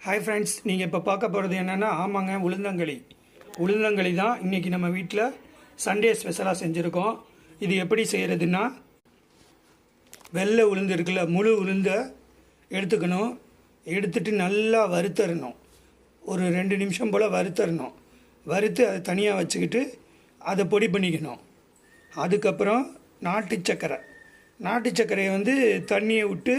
Hi friends, நீங்கள் இப்போ பார்க்க போகிறது என்னென்னா, ஆமாங்க, உளுந்தங்களி தான் இன்றைக்கி நம்ம வீட்டில் சண்டே ஸ்பெஷலாக செஞ்சுருக்கோம். இது எப்படி செய்கிறதுன்னா, வெள்ளை உளுந்து இருக்குல்ல, முழு உளுந்தை எடுத்துக்கணும். எடுத்துட்டு நல்லா வறுத்தரணும். ஒரு 2 நிமிஷம் போல் வறுத்தரணும். வறுத்து அதை தனியாக வச்சுக்கிட்டு அதை பொடி பண்ணிக்கணும். அதுக்கப்புறம் நாட்டு சர்க்கரையை தண்ணியை விட்டு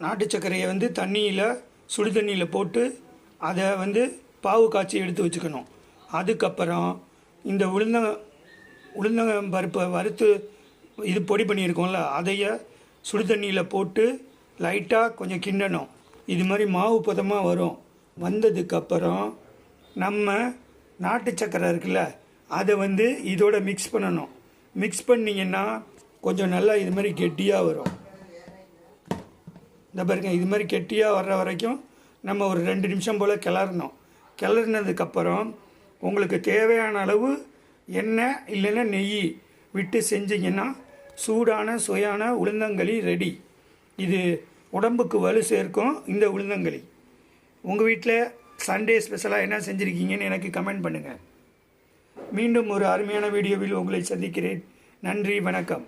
நாட்டு சர்க்கரையை தண்ணியில் சுடு தண்ணியில் போட்டு அதை பாவு காய்ச்சி எடுத்து வச்சுக்கணும். அதுக்கப்புறம் இந்த உளுந்தங்க பருப்பை வறுத்து இது பொடி பண்ணியிருக்கோம்ல, அதைய சுடு தண்ணியில் போட்டு லைட்டாக கொஞ்சம் கிண்டணும். இது மாதிரி மாவு பதமாக வரும். வந்ததுக்கப்புறம் நம்ம நாட்டு சர்க்கரை இருக்குல்ல, அதை இதோட மிக்ஸ் பண்ணணும். மிக்ஸ் பண்ணிங்கன்னா கொஞ்சம் நல்லா இது மாதிரி கெட்டியாக வரும். இந்த பாருங்க, இது மாதிரி கெட்டியாக வர்ற வரைக்கும் நம்ம ஒரு 2 நிமிஷம் போல் கிளறணும். கிளறினதுக்கப்புறம் உங்களுக்கு தேவையான அளவு எண்ணெய் இல்லைன்னா நெய் விட்டு செஞ்சிங்கன்னா சூடான சுவையான உளுந்தங்களி ரெடி. இது உடம்புக்கு வலு சேர்க்கும். இந்த உளுந்தங்களி உங்கள் வீட்டில் சண்டே ஸ்பெஷலாக என்ன செஞ்சுருக்கீங்கன்னு எனக்கு கமெண்ட் பண்ணுங்கள். மீண்டும் ஒரு அருமையான வீடியோவில் உங்களை சந்திக்கிறேன். நன்றி, வணக்கம்.